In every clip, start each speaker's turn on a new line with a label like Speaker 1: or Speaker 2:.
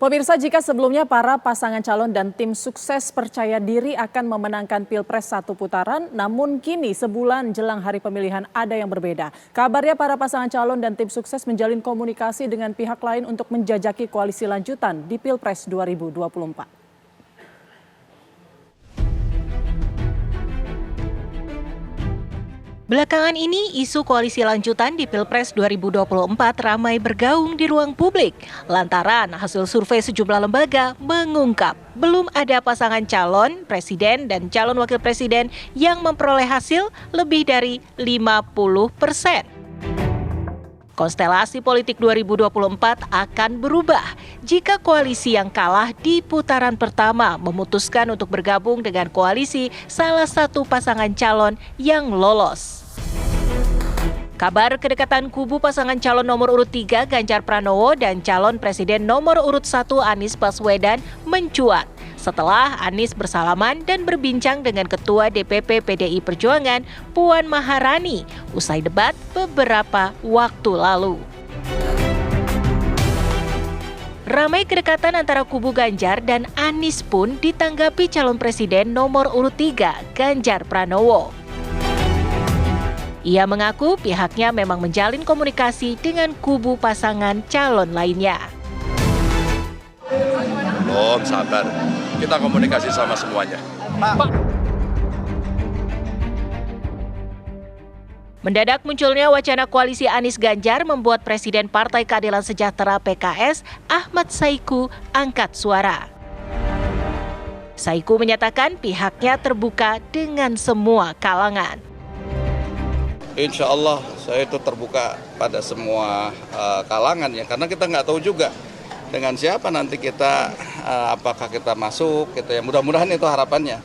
Speaker 1: Pemirsa, jika sebelumnya para pasangan calon dan tim sukses percaya diri akan memenangkan Pilpres satu putaran, namun kini sebulan jelang hari pemilihan ada yang berbeda. Kabarnya para pasangan calon dan tim sukses menjalin komunikasi dengan pihak lain untuk menjajaki koalisi lanjutan di Pilpres 2024.
Speaker 2: Belakangan ini, isu koalisi lanjutan di Pilpres 2024 ramai bergaung di ruang publik. Lantaran hasil survei sejumlah lembaga mengungkap belum ada pasangan calon presiden dan calon wakil presiden yang memperoleh hasil lebih dari 50%. Konstelasi politik 2024 akan berubah jika koalisi yang kalah di putaran pertama memutuskan untuk bergabung dengan koalisi salah satu pasangan calon yang lolos. Kabar kedekatan kubu pasangan calon nomor urut 3 Ganjar Pranowo dan calon presiden nomor urut 1 Anies Baswedan mencuat setelah Anies bersalaman dan berbincang dengan Ketua DPP PDI Perjuangan Puan Maharani usai debat beberapa waktu lalu. Ramai kedekatan antara kubu Ganjar dan Anies pun ditanggapi calon presiden nomor urut 3 Ganjar Pranowo. Ia mengaku pihaknya memang menjalin komunikasi dengan kubu pasangan calon lainnya.
Speaker 3: Belum, sabar. Kita komunikasi sama semuanya.
Speaker 2: Mendadak munculnya wacana koalisi Anies Ganjar membuat Presiden Partai Keadilan Sejahtera PKS Ahmad Saiku angkat suara. Saiku menyatakan pihaknya terbuka dengan semua kalangan.
Speaker 4: Insya Allah saya itu terbuka pada semua kalangan ya, karena kita nggak tahu juga dengan siapa nanti kita, apakah kita masuk gitu ya, mudah-mudahan itu harapannya.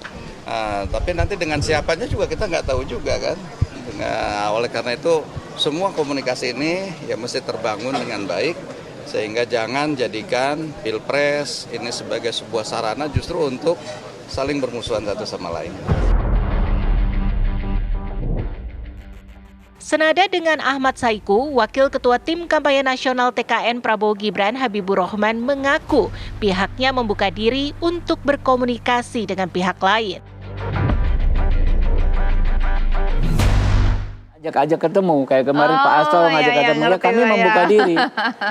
Speaker 4: Tapi nanti dengan siapanya juga kita nggak tahu juga kan. Oleh karena itu semua komunikasi ini ya mesti terbangun dengan baik, sehingga jangan jadikan Pilpres ini sebagai sebuah sarana justru untuk saling bermusuhan satu sama lain.
Speaker 2: Senada dengan Ahmad Saiku, Wakil Ketua Tim Kampanye Nasional TKN Prabowo Gibran Habibur Rahman mengaku pihaknya membuka diri untuk berkomunikasi dengan pihak lain.
Speaker 5: Ajak ketemu, kayak kemarin Pak Asto ngajak ketemu, ya kami membuka diri,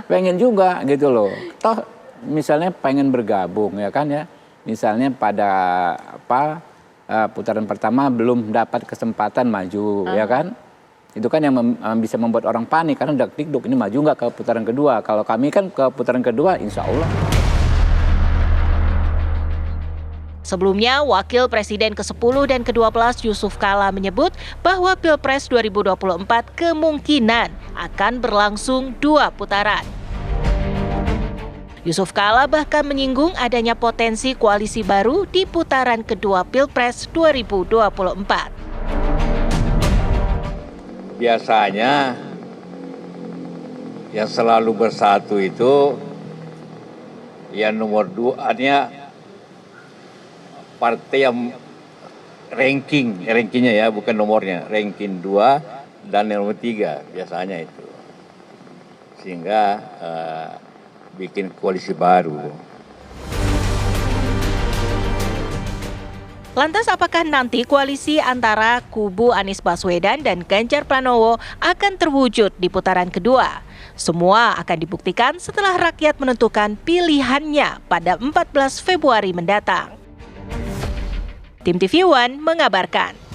Speaker 5: pengen juga gitu loh. Toh misalnya pengen bergabung ya kan ya, misalnya pada putaran pertama belum dapat kesempatan maju ya kan. Itu kan yang bisa membuat orang panik karena dak-dikduk ini maju nggak ke putaran kedua. Kalau kami kan ke putaran kedua insya Allah.
Speaker 2: Sebelumnya, Wakil Presiden ke-10 dan ke-12 Yusuf Kala menyebut bahwa Pilpres 2024 kemungkinan akan berlangsung 2 putaran. Yusuf Kala bahkan menyinggung adanya potensi koalisi baru di putaran kedua Pilpres 2024.
Speaker 6: Biasanya yang selalu bersatu itu yang nomor 2-nya partai yang rankingnya ya, bukan nomornya, ranking 2 dan nomor 3 biasanya itu, sehingga bikin koalisi baru.
Speaker 2: Lantas apakah nanti koalisi antara kubu Anies Baswedan dan Ganjar Pranowo akan terwujud di putaran kedua? Semua akan dibuktikan setelah rakyat menentukan pilihannya pada 14 Februari mendatang. Tim TV One mengabarkan.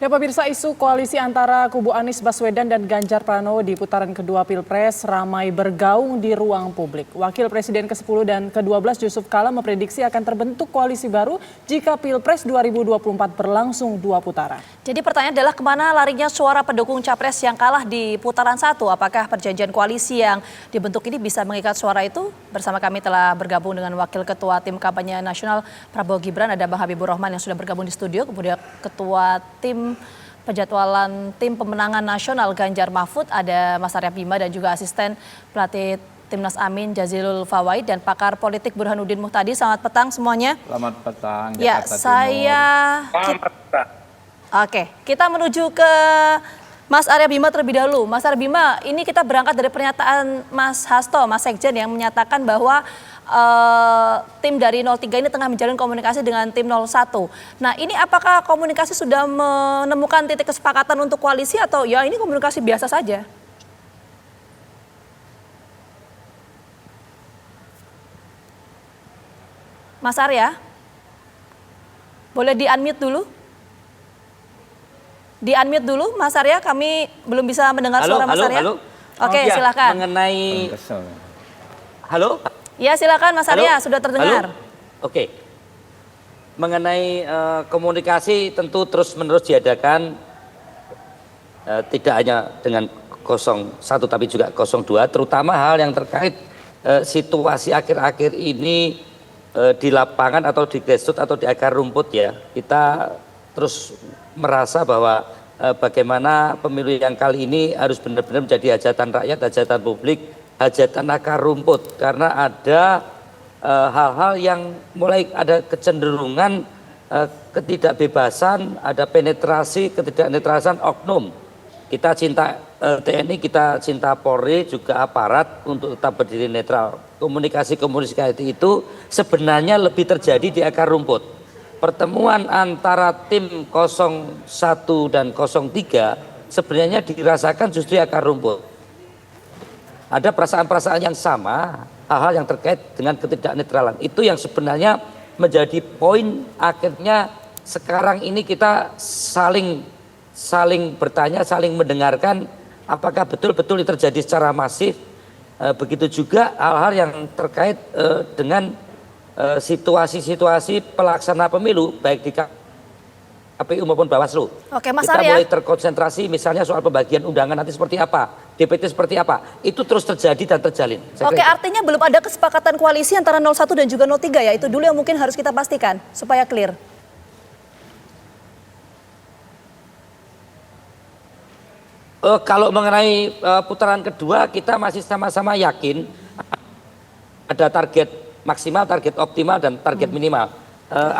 Speaker 1: Ya pemirsa, isu koalisi antara kubu Anies Baswedan dan Ganjar Pranowo di putaran kedua Pilpres ramai bergaung di ruang publik. Wakil Presiden ke-10 dan ke-12 Yusuf Kala memprediksi akan terbentuk koalisi baru jika Pilpres 2024 berlangsung 2 putaran.
Speaker 7: Jadi pertanyaan adalah kemana larinya suara pendukung Capres yang kalah di putaran 1? Apakah perjanjian koalisi yang dibentuk ini bisa mengikat suara itu? Bersama kami telah bergabung dengan Wakil Ketua Tim Kampanye Nasional Prabowo Gibran, ada Bang Habibur Rahman yang sudah bergabung di studio, kemudian Ketua Tim Penjadwalan Tim Pemenangan Nasional Ganjar Mahfud, ada Mas Arya Bima, dan juga asisten pelatih Timnas Amin Jazilul Fawait, dan pakar politik Burhanuddin Muhtadi. Selamat petang semuanya.
Speaker 5: Selamat petang.
Speaker 7: Ya,
Speaker 5: Jakarta Timur.
Speaker 7: Oke, kita menuju ke Mas Arya Bima terlebih dahulu. Mas Arya Bima, ini kita berangkat dari pernyataan Mas Hasto, Mas Sekjen yang menyatakan bahwa tim dari 03 ini tengah menjalin komunikasi dengan tim 01. Nah, ini apakah komunikasi sudah menemukan titik kesepakatan untuk koalisi atau ya ini komunikasi biasa saja? Mas Arya, boleh di-unmute dulu? Di-unmute dulu, Mas Arya, kami belum bisa mendengar suara Mas Arya.
Speaker 8: Halo.
Speaker 7: Oke,
Speaker 8: Ya,
Speaker 7: silakan.
Speaker 8: mengenai halo.
Speaker 7: Ya, silakan Mas Arya, sudah terdengar.
Speaker 8: Halo? Oke. Mengenai komunikasi tentu terus-menerus diadakan, tidak hanya dengan 01 tapi juga 02, terutama hal yang terkait situasi akhir-akhir ini di lapangan atau di grassroots atau di akar rumput ya. Kita terus merasa bahwa bagaimana pemilu yang kali ini harus benar-benar menjadi hajatan rakyat, hajatan publik, hajatan akar rumput, karena ada hal-hal yang mulai ada kecenderungan ketidakbebasan, ada penetrasi, ketidaknetralan oknum. Kita cinta TNI, kita cinta Polri, juga aparat untuk tetap berdiri netral. Komunikasi-komunikasi itu sebenarnya lebih terjadi di akar rumput. Pertemuan antara tim 01 dan 03 sebenarnya dirasakan justru akar rumput. Ada perasaan-perasaan yang sama, hal-hal yang terkait dengan ketidaknetralan. Itu yang sebenarnya menjadi poin akhirnya sekarang ini kita saling bertanya, saling mendengarkan apakah betul-betul ini terjadi secara masif. Begitu juga hal-hal yang terkait dengan situasi-situasi pelaksana pemilu baik di KPU maupun Bawaslu.
Speaker 7: Oke, Mas
Speaker 8: Kita
Speaker 7: Arya.
Speaker 8: mulai terkonsentrasi misalnya soal pembagian undangan nanti seperti apa, DPT seperti apa, itu terus terjadi dan terjalin.
Speaker 7: Oke, artinya belum ada kesepakatan koalisi antara 01 dan juga 03 ya. Itu dulu yang mungkin harus kita pastikan supaya clear.
Speaker 8: Kalau mengenai putaran kedua kita masih sama-sama yakin ada target maksimal, target optimal dan target minimal.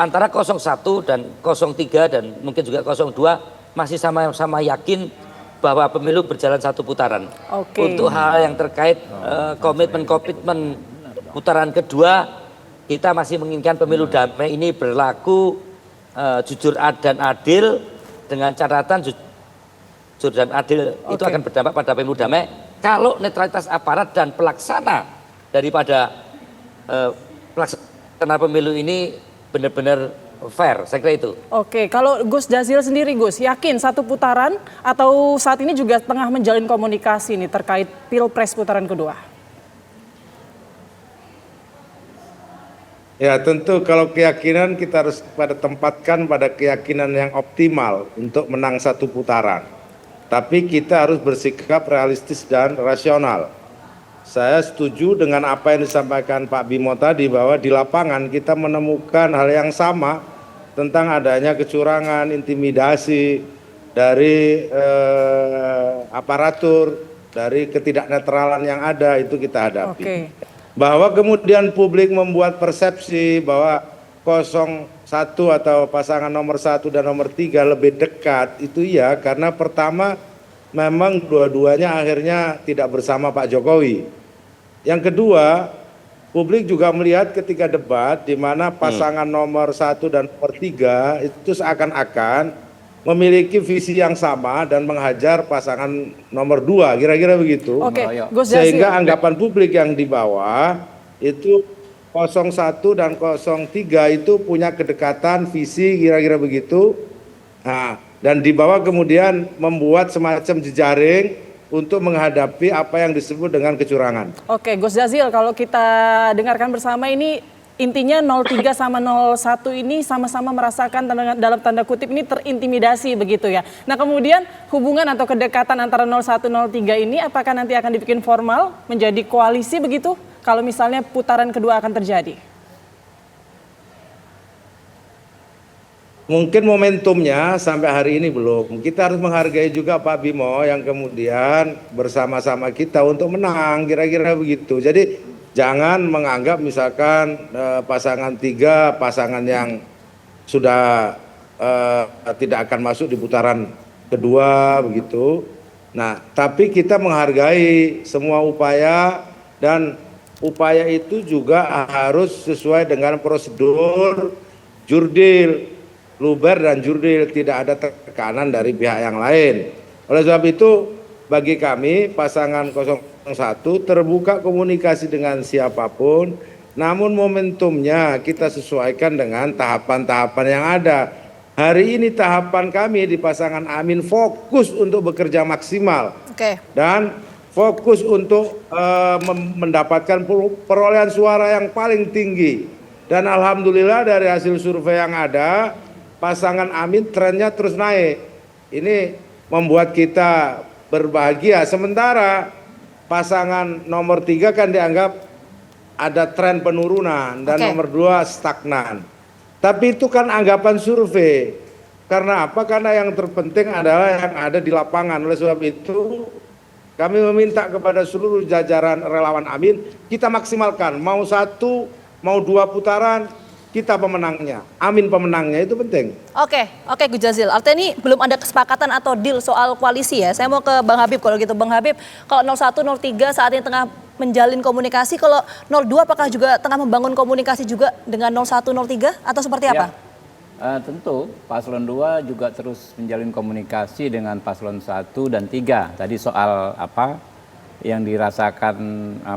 Speaker 8: Antara 01 dan 03 dan mungkin juga 02 masih sama-sama yakin bahwa pemilu berjalan satu putaran.
Speaker 1: Oke.
Speaker 8: Untuk hal yang terkait komitmen putaran kedua, kita masih menginginkan pemilu damai ini berlaku jujur dan adil, dengan catatan jujur dan adil itu akan berdampak pada pemilu damai kalau netralitas aparat dan pelaksana daripada pelaksana pemilu ini benar-benar fair, saya kira itu.
Speaker 1: Oke, kalau Gus Jazil sendiri Gus, yakin satu putaran atau saat ini juga tengah menjalin komunikasi nih terkait Pilpres putaran kedua?
Speaker 9: Ya tentu kalau keyakinan kita harus tempatkan pada keyakinan yang optimal untuk menang satu putaran. Tapi kita harus bersikap realistis dan rasional. Saya setuju dengan apa yang disampaikan Pak Bimo tadi bahwa di lapangan kita menemukan hal yang sama tentang adanya kecurangan, intimidasi dari aparatur, dari ketidaknetralan yang ada itu kita hadapi.
Speaker 1: Oke.
Speaker 9: Bahwa kemudian publik membuat persepsi bahwa 01 atau pasangan nomor 1 dan nomor 3 lebih dekat, itu ya karena pertama memang dua-duanya akhirnya tidak bersama Pak Jokowi. Yang kedua, publik juga melihat ketika debat di mana pasangan nomor 1 dan nomor 3 itu seakan-akan memiliki visi yang sama dan menghajar pasangan nomor 2, kira-kira begitu.
Speaker 1: Oke, Gus Jazil.
Speaker 9: Sehingga anggapan publik yang di bawah itu 01 dan 03 itu punya kedekatan visi kira-kira begitu. Nah, dan di bawah kemudian membuat semacam jejaring untuk menghadapi apa yang disebut dengan kecurangan.
Speaker 1: Oke, Gus Jazil, kalau kita dengarkan bersama ini intinya 03 sama 01 ini sama-sama merasakan dalam tanda kutip ini terintimidasi begitu ya. Nah, kemudian hubungan atau kedekatan antara 01 03 ini apakah nanti akan dibikin formal menjadi koalisi begitu kalau misalnya putaran kedua akan terjadi?
Speaker 9: Mungkin momentumnya sampai hari ini belum. Kita harus menghargai juga Pak Bimo yang kemudian bersama-sama kita untuk menang, kira-kira begitu. Jadi jangan menganggap misalkan pasangan 3, pasangan yang sudah tidak akan masuk di putaran kedua begitu. Nah, tapi kita menghargai semua upaya, dan upaya itu juga harus sesuai dengan prosedur jurdil, luber dan jurdil, tidak ada tekanan dari pihak yang lain. Oleh sebab itu, bagi kami pasangan 01 terbuka komunikasi dengan siapapun, namun momentumnya kita sesuaikan dengan tahapan-tahapan yang ada. Hari ini tahapan kami di pasangan Amin fokus untuk bekerja maksimal. Dan fokus untuk mendapatkan perolehan suara yang paling tinggi. Dan alhamdulillah dari hasil survei yang ada, pasangan Amin trennya terus naik. Ini membuat kita berbahagia. Sementara pasangan nomor 3 kan dianggap ada tren penurunan dan nomor 2 stagnan. Tapi itu kan anggapan survei. Karena apa? Karena yang terpenting adalah yang ada di lapangan. Oleh sebab itu kami meminta kepada seluruh jajaran relawan Amin, kita maksimalkan. Mau 1, mau 2 putaran, kita pemenangnya. Amin pemenangnya, itu penting.
Speaker 7: Oke Gus Jazil. Artinya ini belum ada kesepakatan atau deal soal koalisi ya. Saya mau ke Bang Habib kalau gitu. Bang Habib, kalau 01, 03 saat ini tengah menjalin komunikasi, kalau 02 apakah juga tengah membangun komunikasi juga dengan 01, 03 atau seperti apa?
Speaker 5: Tentu paslon 2 juga terus menjalin komunikasi dengan paslon 1 dan 3. Tadi soal apa yang dirasakan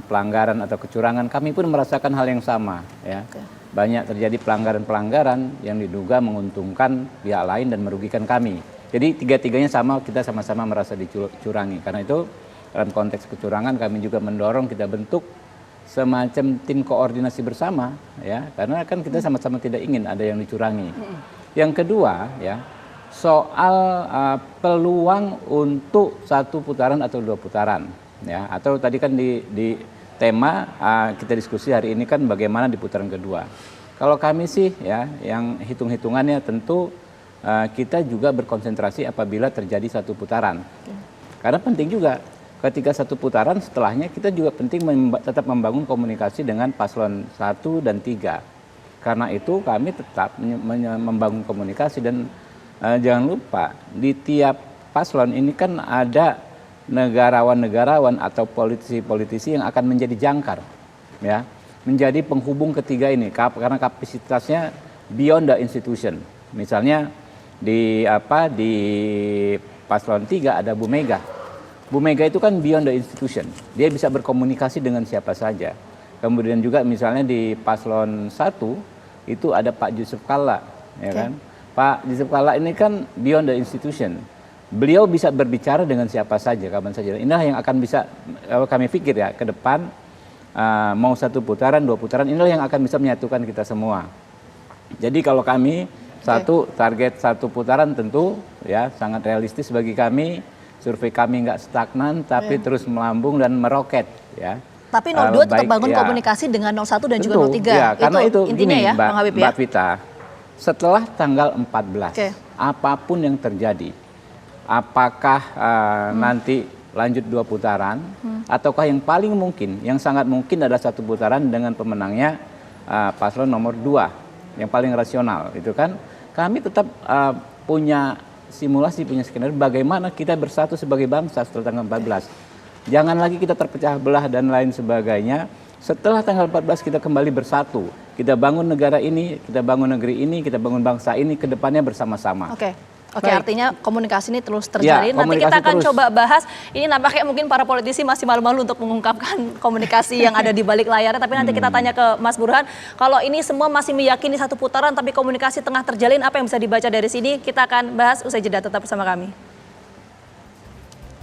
Speaker 5: pelanggaran atau kecurangan, kami pun merasakan hal yang sama ya. Banyak terjadi pelanggaran-pelanggaran yang diduga menguntungkan pihak lain dan merugikan kami. Jadi tiga-tiganya sama, kita sama-sama merasa dicurangi. Karena itu dalam konteks kecurangan kami juga mendorong kita bentuk semacam tim koordinasi bersama ya, karena kan kita sama-sama tidak ingin ada yang dicurangi. Yang kedua ya, soal peluang untuk 1 putaran atau 2 putaran ya, atau tadi kan di tema kita diskusi hari ini kan bagaimana di putaran kedua. Kalau kami sih ya, yang hitung-hitungannya tentu kita juga berkonsentrasi apabila terjadi 1 putaran. Karena penting juga ketika 1 putaran setelahnya kita juga penting tetap membangun komunikasi dengan paslon 1 dan 3. Karena itu kami tetap membangun komunikasi dan jangan lupa di tiap paslon ini kan ada negarawan-negarawan atau politisi-politisi yang akan menjadi jangkar ya, menjadi penghubung ketiga ini karena kapasitasnya beyond the institution. Misalnya di paslon 3 ada Bu Mega. Bu Mega itu kan beyond the institution. Dia bisa berkomunikasi dengan siapa saja. Kemudian juga misalnya di paslon 1 itu ada Pak Yusuf Kalla ya kan. Pak Yusuf Kalla ini kan beyond the institution. Beliau bisa berbicara dengan siapa saja, kapan saja. Inilah yang akan bisa kami pikir ya ke depan, mau 1 putaran, 2 putaran, inilah yang akan bisa menyatukan kita semua. Jadi kalau kami target 1 putaran tentu ya sangat realistis bagi kami. Survei kami nggak stagnan, tapi terus melambung dan meroket ya.
Speaker 7: Tapi 02 tetap bangun komunikasi dengan 01 dan juga 03.
Speaker 5: Ya, karena itu
Speaker 7: intinya
Speaker 5: gini,
Speaker 7: ya, Bang Habib ya.
Speaker 5: Mbak Vita, setelah tanggal 14, apapun yang terjadi, apakah nanti lanjut 2 putaran, ataukah yang paling mungkin, yang sangat mungkin adalah 1 putaran dengan pemenangnya paslon nomor 2, yang paling rasional, itu kan. Kami tetap punya simulasi, punya skenario bagaimana kita bersatu sebagai bangsa setelah tanggal 14. Jangan lagi kita terpecah belah dan lain sebagainya. Setelah tanggal 14 kita kembali bersatu. Kita bangun negara ini, kita bangun negeri ini, kita bangun bangsa ini ke depannya bersama-sama.
Speaker 7: Oke, artinya komunikasi ini terus terjalin.
Speaker 5: Ya,
Speaker 7: nanti kita akan coba bahas. Ini nampaknya mungkin para politisi masih malu-malu untuk mengungkapkan komunikasi yang ada di balik layarnya. Tapi nanti kita tanya ke Mas Burhan. Kalau ini semua masih meyakini 1 putaran, tapi komunikasi tengah terjalin, apa yang bisa dibaca dari sini? Kita akan bahas usai jeda, tetap bersama kami.